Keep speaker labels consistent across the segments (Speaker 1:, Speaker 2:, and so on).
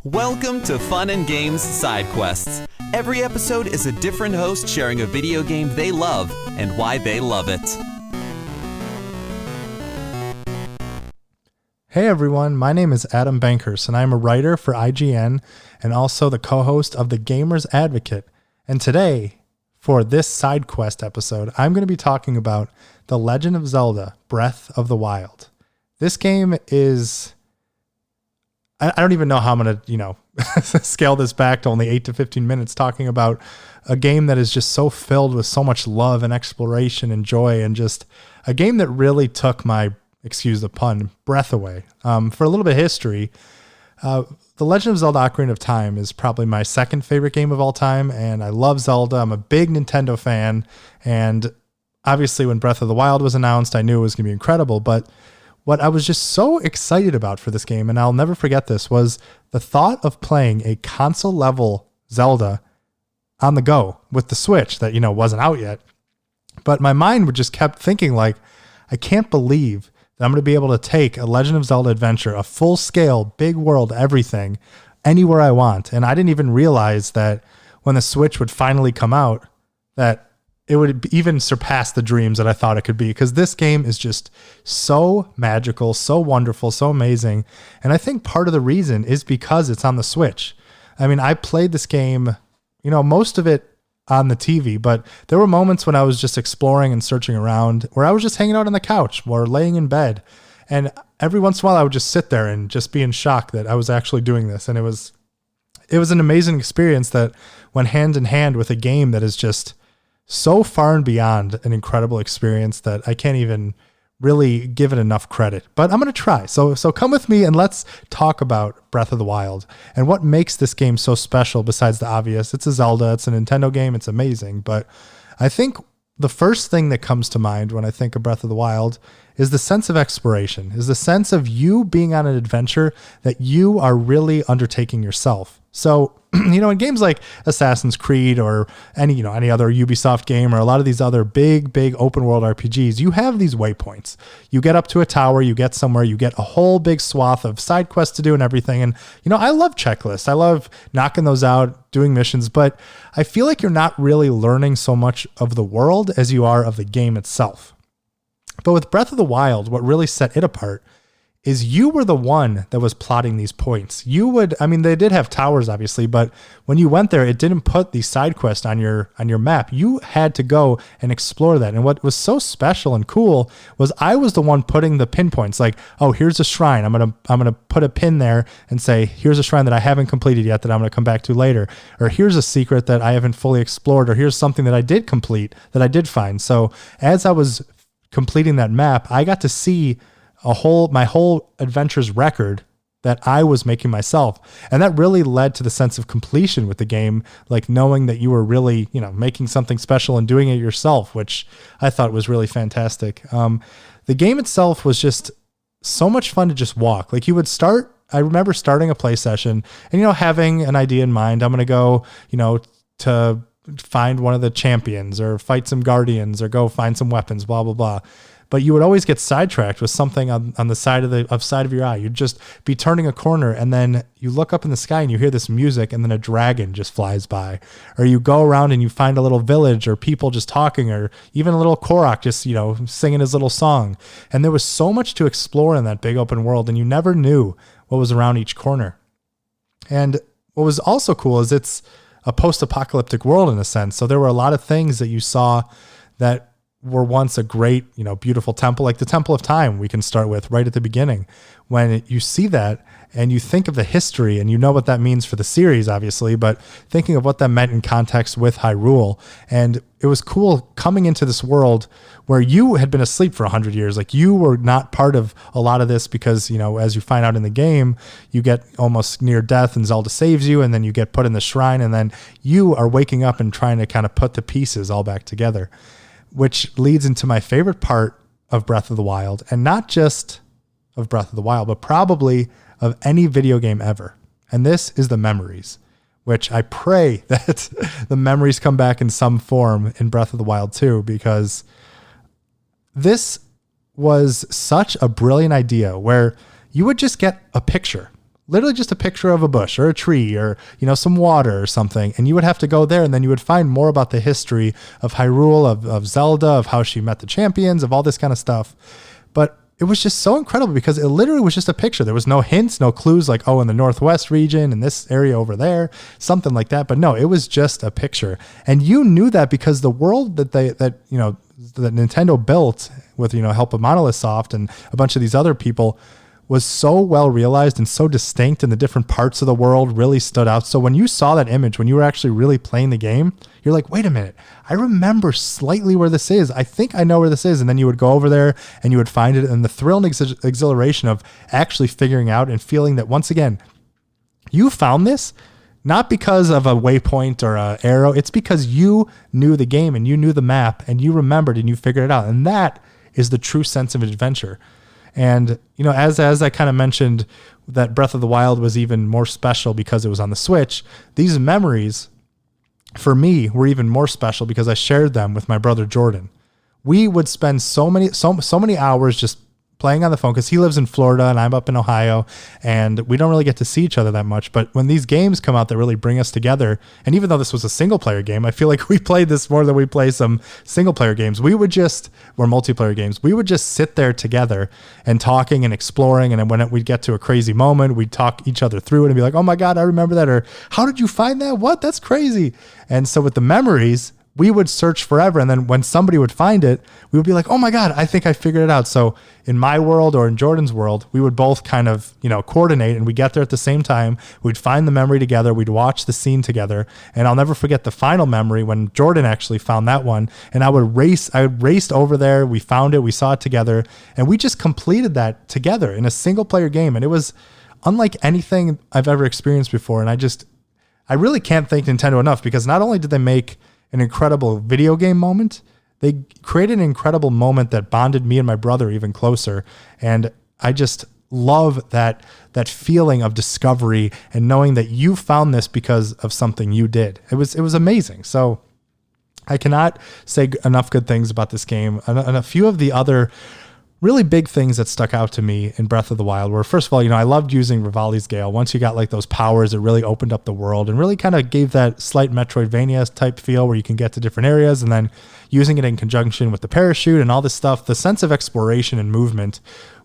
Speaker 1: Welcome to Fun and Games Side Quests. Every episode is a different host sharing a video game they love and why they love it.
Speaker 2: Hey everyone, my name is Adam Bankhurst and I'm a writer for IGN and also the co-host of The Gamer's Advocate. And today, for this side quest episode, I'm going to be talking about The Legend of Zelda, Breath of the Wild. This game is... I don't even know how I'm going to, scale this back to only 8 to 15 minutes talking about a game that is just so filled with so much love and exploration and joy, and just a game that really took my, excuse the pun, breath away. For a little bit of history, The Legend of Zelda Ocarina of Time is probably my second favorite game of all time, and I love Zelda. I'm a big Nintendo fan, and obviously when Breath of the Wild was announced, I knew it was going to be incredible, but what I was just so excited about for this game, and I'll never forget this, was the thought of playing a console-level Zelda on the go with the Switch that, wasn't out yet. But my mind would just kept thinking, like, I can't believe that I'm going to be able to take a Legend of Zelda adventure, a full-scale, big world, everything, anywhere I want. And I didn't even realize that when the Switch would finally come out, that it would even surpass the dreams that I thought it could be, because this game is just so magical, so wonderful, so amazing. And I think part of the reason is because it's on the Switch. I mean, I played this game, most of it on the TV, but there were moments when I was just exploring and searching around where I was just hanging out on the couch or laying in bed. And every once in a while I would just sit there and just be in shock that I was actually doing this. And it was an amazing experience that went hand in hand with a game that is just so far and beyond an incredible experience that I can't even really give it enough credit, but I'm going to try. So come with me and let's talk about Breath of the Wild and what makes this game so special besides the obvious. It's a Zelda, it's a Nintendo game, it's amazing. But I think the first thing that comes to mind when I think of Breath of the Wild is the sense of exploration, is the sense of you being on an adventure that you are really undertaking yourself. So, in games like Assassin's Creed or any other Ubisoft game or a lot of these other big open world RPGs, you have these waypoints. You get up to a tower, you get somewhere, you get a whole big swath of side quests to do and everything. And, I love checklists. I love knocking those out, doing missions, but I feel like you're not really learning so much of the world as you are of the game itself. But with Breath of the Wild, what really set it apart is you were the one that was plotting these points. They did have towers, obviously, but when you went there, it didn't put the side quest on your map. You had to go and explore that. And what was so special and cool was I was the one putting the pinpoints, like, oh, here's a shrine. I'm gonna put a pin there and say, here's a shrine that I haven't completed yet that I'm gonna come back to later. Or here's a secret that I haven't fully explored, or here's something that I did complete that I did find. So as I was completing that map, I got to see my whole adventure's record that I was making myself. And that really led to the sense of completion with the game, like knowing that you were really, making something special and doing it yourself, which I thought was really fantastic. The game itself was just so much fun to just walk. Like I remember starting a play session and, having an idea in mind. I'm going to go, to find one of the champions or fight some guardians or go find some weapons, blah, blah, blah. But you would always get sidetracked with something on the side of your eye. You'd just be turning a corner and then you look up in the sky and you hear this music and then a dragon just flies by. Or you go around and you find a little village or people just talking, or even a little Korok just, singing his little song. And there was so much to explore in that big open world, and you never knew what was around each corner. And what was also cool is it's a post-apocalyptic world in a sense. So there were a lot of things that you saw that were once a great, beautiful temple, like the Temple of Time we can start with right at the beginning. When you see that and you think of the history and you know what that means for the series, obviously, but thinking of what that meant in context with Hyrule. And it was cool coming into this world where you had been asleep for 100 years. Like you were not part of a lot of this because, as you find out in the game, you get almost near death and Zelda saves you and then you get put in the shrine and then you are waking up and trying to kind of put the pieces all back together. Which leads into my favorite part of Breath of the Wild, and not just of Breath of the Wild, but probably of any video game ever. And this is the memories, which I pray that the memories come back in some form in Breath of the Wild too, because this was such a brilliant idea where you would just get a picture, literally just a picture of a bush or a tree or, some water or something. And you would have to go there, and then you would find more about the history of Hyrule, of Zelda, of how she met the champions, of all this kind of stuff. But it was just so incredible because it literally was just a picture. There was no hints, no clues like, oh, in the Northwest region, in this area over there, something like that. But no, it was just a picture. And you knew that because the world that Nintendo built with, help of Monolith Soft and a bunch of these other people was so well realized and so distinct, and the different parts of the world really stood out. So when you saw that image, when you were actually really playing the game, you're like, wait a minute, I remember slightly where this is. I think I know where this is. And then you would go over there and you would find it, and the thrill and exhilaration of actually figuring out and feeling that once again, you found this not because of a waypoint or an arrow. It's because you knew the game and you knew the map and you remembered and you figured it out. And that is the true sense of adventure. And, as I kind of mentioned that Breath of the Wild was even more special because it was on the Switch, these memories for me were even more special because I shared them with my brother Jordan. We would spend so many hours just playing on the phone because he lives in Florida and I'm up in Ohio, and we don't really get to see each other that much. But when these games come out that really bring us together, and even though this was a single player game, I feel like we played this more than we play some single player games. Or multiplayer games. We would just sit there together and talking and exploring. And then when we'd get to a crazy moment, we'd talk each other through it and be like, oh my God, I remember that. Or how did you find that? What? That's crazy. And so with the memories, we would search forever. And then when somebody would find it, we would be like, oh my God, I think I figured it out. So in my world or in Jordan's world, we would both kind of, coordinate, and we get there at the same time. We'd find the memory together. We'd watch the scene together. And I'll never forget the final memory when Jordan actually found that one. And I raced over there. We found it. We saw it together. And we just completed that together in a single player game. And it was unlike anything I've ever experienced before. And I really can't thank Nintendo enough, because not only did they make an incredible video game moment, they created an incredible moment that bonded me and my brother even closer. And I just love that feeling of discovery and knowing that you found this because of something you did. It was amazing. So I cannot say enough good things about this game. And a few of the other really big things that stuck out to me in Breath of the Wild were, first of all, I loved using Rivali's Gale. Once you got like those powers, it really opened up the world and really kind of gave that slight Metroidvania type feel where you can get to different areas, and then using it in conjunction with the parachute and all this stuff. The sense of exploration and movement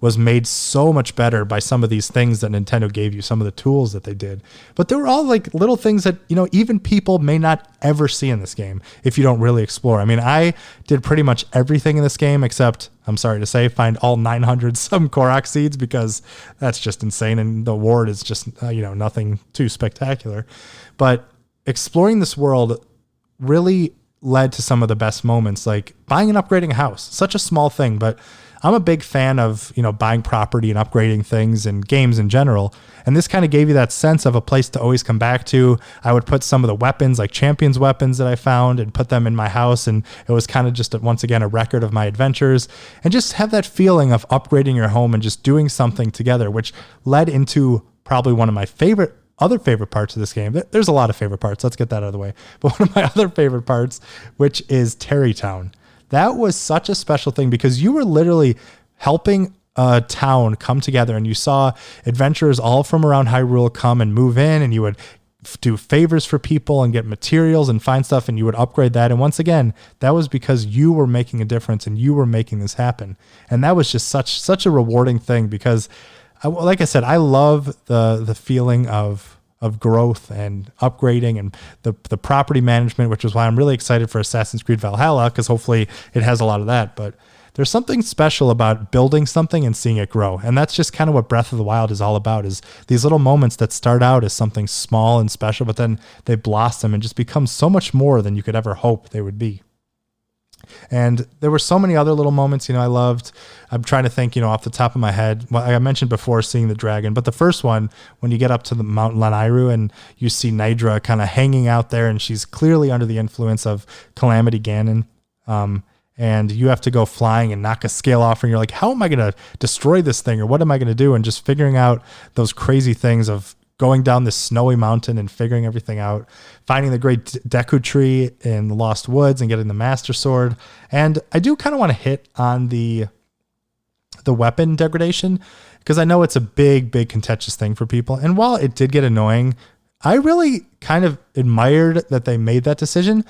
Speaker 2: was made so much better by some of these things that Nintendo gave you, some of the tools that they did. But they were all like little things that, even people may not ever see in this game if you don't really explore. I mean, I did pretty much everything in this game except, I'm sorry to say, find all 900 some Korok seeds, because that's just insane. And the award is just, nothing too spectacular. But exploring this world really led to some of the best moments, like buying and upgrading a house. Such a small thing, but I'm a big fan of, buying property and upgrading things and games in general. And this kind of gave you that sense of a place to always come back to. I would put some of the weapons, like Champions weapons that I found, and put them in my house. And it was kind of just, once again, a record of my adventures, and just have that feeling of upgrading your home and just doing something together, which led into probably one of my other favorite parts of this game. There's a lot of favorite parts. Let's get that out of the way. But one of my other favorite parts, which is Terrytown. That was such a special thing because you were literally helping a town come together, and you saw adventurers all from around Hyrule come and move in, and you would do favors for people and get materials and find stuff, and you would upgrade that. And once again, that was because you were making a difference and you were making this happen. And that was just such a rewarding thing, because like I said, I love the feeling of growth and upgrading and the property management, which is why I'm really excited for Assassin's Creed Valhalla, because hopefully it has a lot of that. But there's something special about building something and seeing it grow. And that's just kind of what Breath of the Wild is all about, is these little moments that start out as something small and special, but then they blossom and just become so much more than you could ever hope they would be. And there were so many other little moments, I loved. I'm trying to think, off the top of my head. Well, I mentioned before seeing the dragon, but the first one, when you get up to the Mount Lanairu and you see Nidra kind of hanging out there, and she's clearly under the influence of Calamity Ganon. And you have to go flying and knock a scale off, and you're like, how am I going to destroy this thing? Or what am I going to do? And just figuring out those crazy things of going down this snowy mountain and figuring everything out, finding the great Deku tree in the Lost Woods and getting the Master Sword. And I do kind of want to hit on the weapon degradation, because I know it's a big contentious thing for people. And while it did get annoying, I really kind of admired that they made that decision,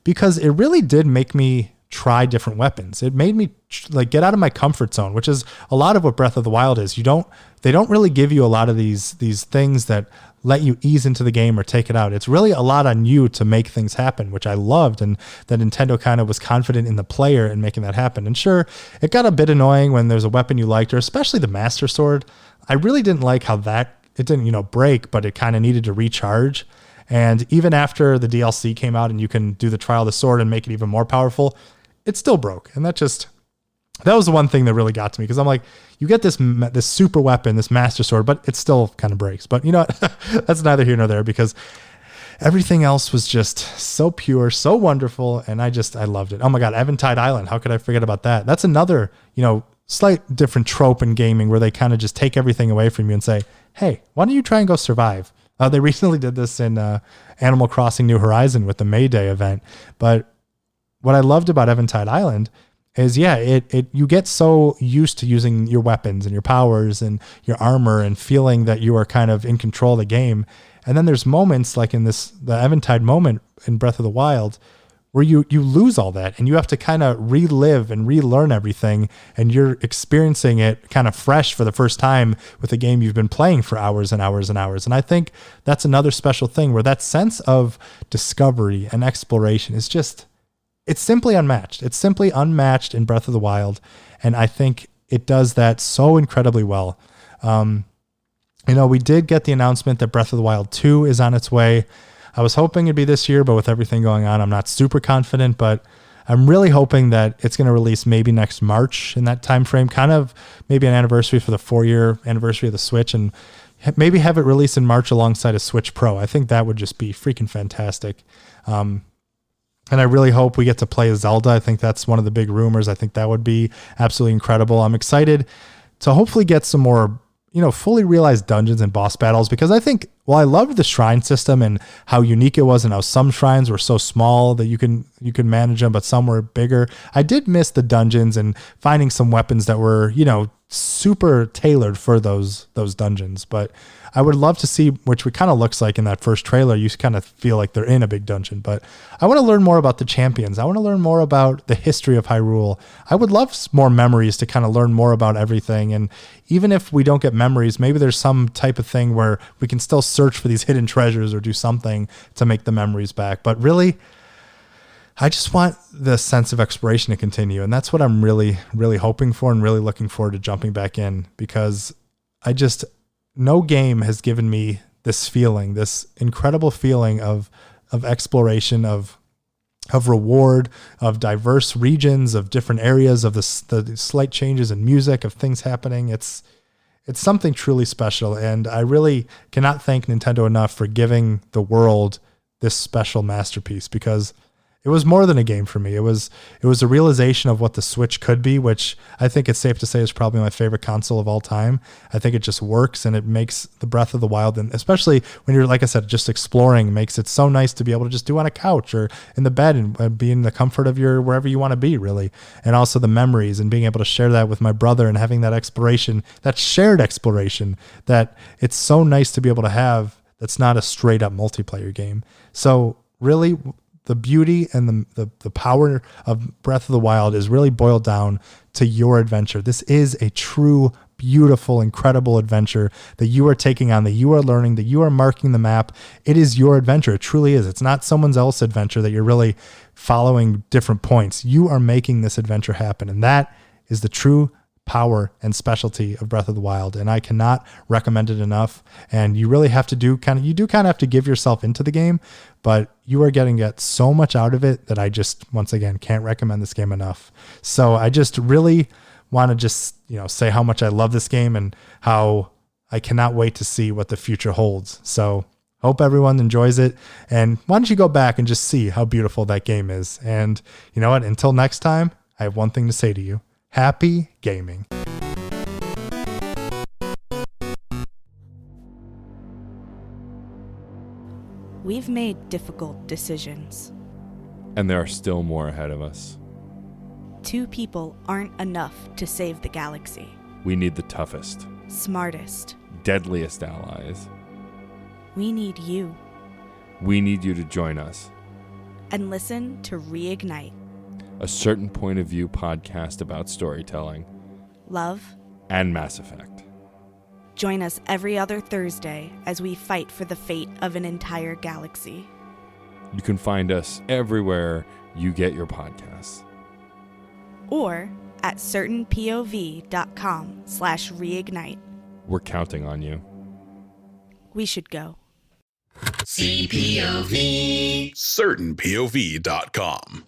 Speaker 2: because it really did make me try different weapons. It made me like get out of my comfort zone, which is a lot of what Breath of the Wild is. They don't really give you a lot of these things that let you ease into the game or take it out. It's really a lot on you to make things happen, which I loved, and that Nintendo kind of was confident in the player in making that happen. And sure, it got a bit annoying when there's a weapon you liked, or especially the Master Sword. I really didn't like how it didn't, break, but it kind of needed to recharge. And even after the DLC came out and you can do the Trial of the Sword and make it even more powerful, it still broke. And that was the one thing that really got to me, because I'm like, you get this super weapon, this Master Sword, but it still kind of breaks. But you know what? That's neither here nor there, because everything else was just so pure, so wonderful, and I loved it. Oh my God, Eventide Island. How could I forget about that? That's another, slight different trope in gaming where they kind of just take everything away from you and say, hey, why don't you try and go survive? They recently did this in Animal Crossing New Horizon with the May Day event. But what I loved about Eventide Island is, you get so used to using your weapons and your powers and your armor and feeling that you are kind of in control of the game. And then there's moments like in the Eventide moment in Breath of the Wild where you lose all that and you have to kind of relive and relearn everything, and you're experiencing it kind of fresh for the first time with a game you've been playing for hours and hours and hours. And I think that's another special thing where that sense of discovery and exploration is it's simply unmatched. It's simply unmatched in Breath of the Wild. And I think it does that so incredibly well. We did get the announcement that Breath of the Wild 2 is on its way. I was hoping it'd be this year, but with everything going on, I'm not super confident, but I'm really hoping that it's going to release maybe next March in that time frame, kind of maybe an anniversary for the 4-year anniversary of the Switch, and maybe have it released in March alongside a Switch Pro. I think that would just be freaking fantastic. And I really hope we get to play Zelda. I think that's one of the big rumors. I think that would be absolutely incredible. I'm excited to hopefully get some more, fully realized dungeons and boss battles, because I think, I loved the shrine system and how unique it was, and how some shrines were so small that you can manage them, but some were bigger. I did miss the dungeons and finding some weapons that were, super tailored for those dungeons. But I would love to see, which kind of looks like in that first trailer, you kind of feel like they're in a big dungeon. But I want to learn more about the champions. I want to learn more about the history of Hyrule. I would love more memories to kind of learn more about everything. And even if we don't get memories, maybe there's some type of thing where we can still search for these hidden treasures or do something to make the memories back. But really, I just want the sense of exploration to continue. And that's what I'm really, really hoping for, and really looking forward to jumping back in, because no game has given me this feeling, this incredible feeling of exploration, of reward, of diverse regions, of different areas, of the slight changes in music, of things happening. It's something truly special. And I really cannot thank Nintendo enough for giving the world this special masterpiece, because it was more than a game for me. It was a realization of what the Switch could be, which I think it's safe to say is probably my favorite console of all time. I think it just works, and it makes the Breath of the Wild, and especially when you're, like I said, just exploring, makes it so nice to be able to just do on a couch or in the bed and be in the comfort of your wherever you want to be, really. And also the memories and being able to share that with my brother and having that exploration, that shared exploration, that it's so nice to be able to have. That's not a straight up multiplayer game. So really, the beauty and the power of Breath of the Wild is really boiled down to your adventure. This is a true, beautiful, incredible adventure that you are taking on, that you are learning, that you are marking the map. It is your adventure. It truly is. It's not someone else's adventure that you're really following different points. You are making this adventure happen. And that is the true power and specialty of Breath of the Wild, and I cannot recommend it enough. And you really have to do kind of have to give yourself into the game, but you are get so much out of it that I just, once again, can't recommend this game enough. So I just really want to say how much I love this game and how I cannot wait to see what the future holds. So hope everyone enjoys it, and why don't you go back and just see how beautiful that game is. And you know what, until next time, I have one thing to say to you. Happy gaming.
Speaker 3: We've made difficult decisions.
Speaker 4: And there are still more ahead of us.
Speaker 3: 2 people aren't enough to save the galaxy.
Speaker 4: We need the toughest.
Speaker 3: smartest.
Speaker 4: deadliest allies.
Speaker 3: We need you.
Speaker 4: We need you to join us.
Speaker 3: And listen to Reignite.
Speaker 4: A certain point of view podcast about storytelling
Speaker 3: Love.
Speaker 4: and Mass Effect.
Speaker 3: Join us every other Thursday as we fight for the fate of an entire galaxy.
Speaker 4: You can find us everywhere you get your podcasts.
Speaker 3: Or at certainpov.com/reignite.
Speaker 4: We're counting on you.
Speaker 3: We should go.
Speaker 5: CPOV.
Speaker 6: CertainPOV.com.